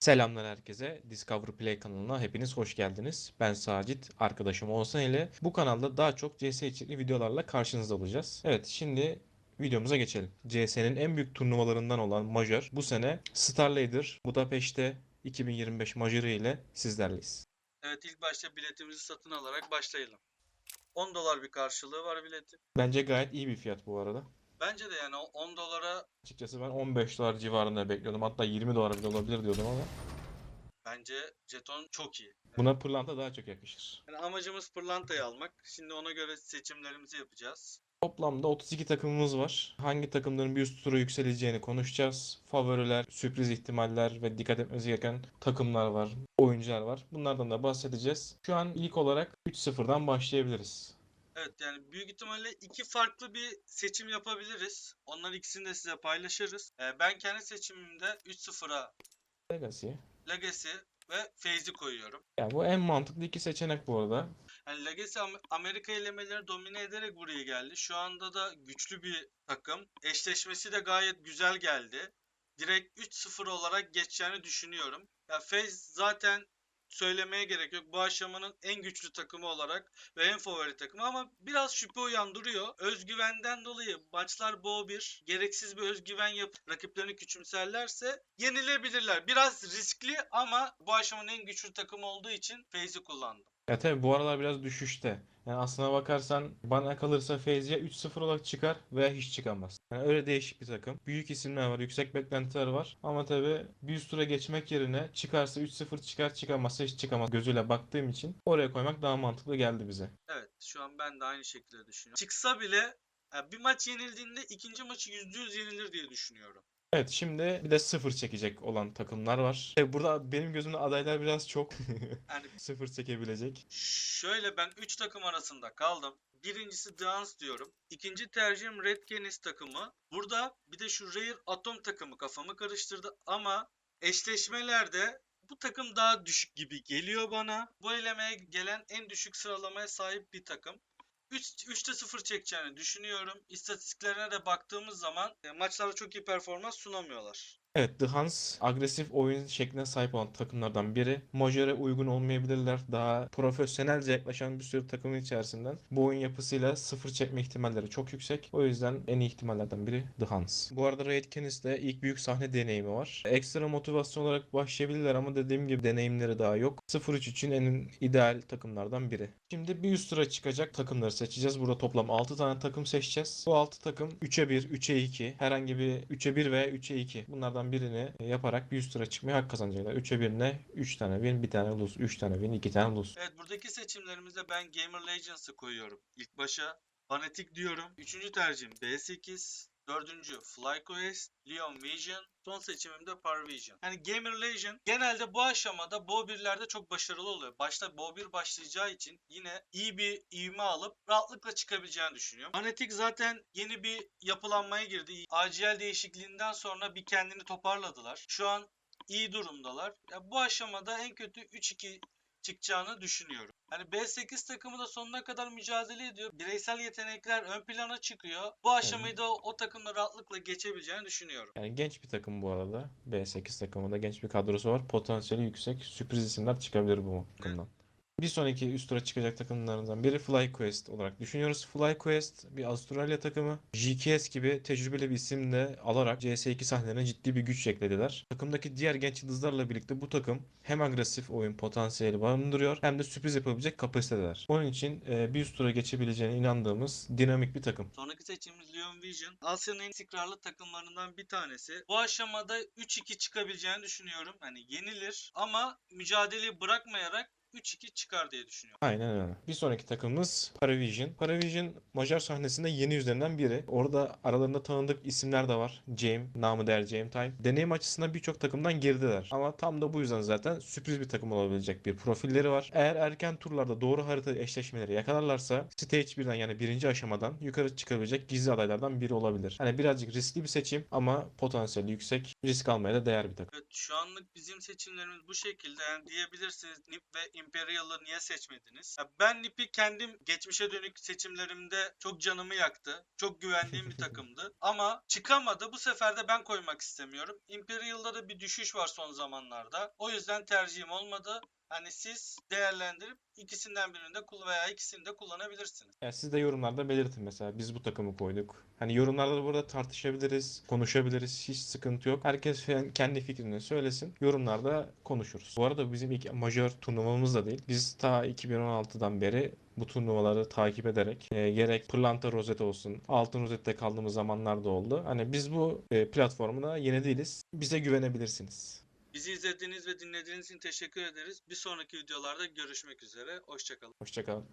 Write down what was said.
Selamlar herkese. Discover Play kanalına hepiniz hoş geldiniz. Ben Sacit, arkadaşım Oğuzhan ile bu kanalda daha çok CS içerikli videolarla karşınızda olacağız. Evet, şimdi videomuza geçelim. CS'nin en büyük turnuvalarından olan Major bu sene Starlader Budapeşte 2025 Major'ı ile sizlerleyiz. Evet, ilk başta biletimizi satın alarak başlayalım. 10 dolar bir karşılığı var biletin. Bence gayet iyi bir fiyat bu arada. Bence de yani o 10 dolara Açıkçası ben 15 dolar civarında bekliyordum. Hatta 20 dolar bile olabilir diyordum ama bence jeton çok iyi. buna pırlanta daha çok yakışır. Yani amacımız pırlantayı almak. Şimdi ona göre seçimlerimizi yapacağız. Toplamda 32 takımımız var. Hangi takımların bir üst tura yükseleceğini konuşacağız. Favoriler, sürpriz ihtimaller ve dikkat etmesi gereken takımlar var, oyuncular var. Bunlardan da bahsedeceğiz. Şu an ilk olarak 3-0'dan başlayabiliriz. Evet, yani büyük ihtimalle iki farklı bir seçim yapabiliriz. Onların ikisini de size paylaşırız. Ben kendi seçimimde 3-0'a Legacy. Legacy ve FaZe koyuyorum. Yani bu en mantıklı iki seçenek bu arada. Yani Legacy Amerika elemeleri domine ederek buraya geldi. Şu anda da güçlü bir takım. Eşleşmesi de gayet güzel geldi. Direkt 3-0 olarak geçeceğini düşünüyorum. Ya FaZe zaten söylemeye gerek yok. Bu aşamanın en güçlü takımı olarak ve en favori takımı ama biraz şüphe uyandırıyor. Özgüvenden dolayı maçlar bir gereksiz bir özgüven yapıp rakiplerini küçümserlerse yenilebilirler. Biraz riskli ama bu aşamanın en güçlü takımı olduğu için FaZe'i kullandım. Ya tabii bu aralar biraz düşüşte. Yani aslına bakarsan bana kalırsa FaZe ya 3-0 olarak çıkar veya hiç çıkamaz. Yani öyle değişik bir takım. Büyük isimler var, yüksek beklentiler var. Ama tabii bir üst tura geçmek yerine çıkarsa 3-0 çıkar, çıkamazsa hiç çıkamaz gözüyle baktığım için oraya koymak daha mantıklı geldi bize. Evet, şu an ben de aynı şekilde düşünüyorum. Çıksa bile bir maç yenildiğinde ikinci maçı %100 yenilir diye düşünüyorum. Evet, şimdi bir de sıfır çekecek olan takımlar var. Burada benim gözümde adaylar biraz çok. Yani Sıfır çekebilecek. şöyle ben 3 takım arasında kaldım. Birincisi Dance diyorum. İkinci tercihim Red Canis takımı. Burada bir de şu Rare Atom takımı kafamı karıştırdı ama eşleşmelerde bu takım daha düşük gibi geliyor bana. Bu elemeye gelen en düşük sıralamaya sahip bir takım. 3'te 0 çekeceğini düşünüyorum. İstatistiklerine de baktığımız zaman maçlarda çok iyi performans sunamıyorlar. Evet, The Huns agresif oyun şekline sahip olan takımlardan biri. Major'e uygun olmayabilirler. Daha profesyonelce yaklaşan bir sürü takımın içerisinden bu oyun yapısıyla sıfır çekme ihtimalleri çok yüksek. O yüzden en iyi ihtimallerden biri The Huns. Bu arada Raid Canis'te ilk büyük sahne deneyimi var. Ekstra motivasyon olarak başlayabilirler ama dediğim gibi deneyimleri daha yok. 0-3 için en ideal takımlardan biri. Şimdi bir üst tura çıkacak takımları seçeceğiz. Burada toplam 6 tane takım seçeceğiz. Bu 6 takım 3'e 1, 3'e 2, herhangi bir 3'e 1 veya 3'e 2 bunlardan birini yaparak bir üst tura çıkmaya hak kazanacaklar. 3'e 1'ine 3 tane win, 1 tane lose. 3 tane win, 2 tane lose. Evet, buradaki seçimlerimizde ben Gamer Legends'ı koyuyorum. İlk başa Fnatic diyorum. Üçüncü tercihim B8. Dördüncü FlyQuest, Leon Vision, son seçimim de Parvision. Yani Gamer Legion genelde bu aşamada Bo 1'lerde çok başarılı oluyor. Başta Bo 1 başlayacağı için yine iyi bir ivme alıp rahatlıkla çıkabileceğini düşünüyorum. Fnatic zaten yeni bir yapılanmaya girdi. ACL değişikliğinden sonra bir kendini toparladılar. Şu an iyi durumdalar. Ya bu aşamada en kötü 3-2 çıkacağını düşünüyorum. Hani B8 takımı da sonuna kadar mücadele ediyor. Bireysel yetenekler ön plana çıkıyor. Bu Yani, aşamayı da o takımla rahatlıkla geçebileceğini düşünüyorum. yani genç bir takım bu arada. B8 takımında genç bir kadrosu var. Potansiyeli yüksek. Sürpriz isimler çıkabilir bu Evet. takımdan. Bir sonraki üst tura çıkacak takımlarından biri FlyQuest olarak düşünüyoruz. FlyQuest bir Avustralya takımı. GKS gibi tecrübeli bir isim de alarak CS2 sahnelerine ciddi bir güç eklediler. Takımdaki diğer genç yıldızlarla birlikte bu takım hem agresif oyun potansiyeli barındırıyor hem de sürpriz yapabilecek kapasiteler. Onun için bir üst tura geçebileceğine inandığımız dinamik bir takım. Sonraki seçimimiz Leon Vision. Asya'nın en istikrarlı takımlarından bir tanesi. Bu aşamada 3-2 çıkabileceğini düşünüyorum. Hani yenilir ama mücadeleyi bırakmayarak 3-2 çıkar diye düşünüyorum. Aynen öyle. Bir sonraki takımımız Paravision. Paravision Macar sahnesinde yeni yüzlerinden biri. Orada aralarında tanıdık isimler de var. Jame, namı değer Jame Time. Deneyim açısından birçok takımdan girdiler. Ama tam da bu yüzden zaten sürpriz bir takım olabilecek bir profilleri var. Eğer erken turlarda doğru harita eşleşmeleri yakalarlarsa Stage 1'den yani birinci aşamadan yukarı çıkabilecek gizli adaylardan biri olabilir. Hani birazcık riskli bir seçim ama potansiyeli yüksek. Risk almaya da değer bir takım. Evet, şu anlık bizim seçimlerimiz bu şekilde. Yani diyebilirsiniz NIP ve Imperial'ı niye seçmediniz? Ya ben Nip'i kendim geçmişe dönük seçimlerimde çok canımı yaktı. Çok güvendiğim bir takımdı. Ama çıkamadı. Bu sefer de ben koymak istemiyorum. Imperial'da da bir düşüş var son zamanlarda. O yüzden tercihim olmadı. Hani siz değerlendirip ikisinden birini de veya ikisini de kullanabilirsiniz. Ya siz de yorumlarda belirtin mesela biz bu takımı koyduk. Hani yorumlarda da burada tartışabiliriz, konuşabiliriz. Hiç sıkıntı yok. Herkes kendi fikrini söylesin. Yorumlarda konuşuruz. Bu arada bizim ilk majör turnuvamız da değil. Biz ta 2016'dan beri bu turnuvaları takip ederek gerek pırlanta rozet olsun, altın rozette kaldığımız zamanlar da oldu. Hani biz bu platformuna yeni değiliz. Bize güvenebilirsiniz. Bizi izlediğiniz ve dinlediğiniz için teşekkür ederiz. Bir sonraki videolarda görüşmek üzere. Hoşça kalın. Hoşça kalın.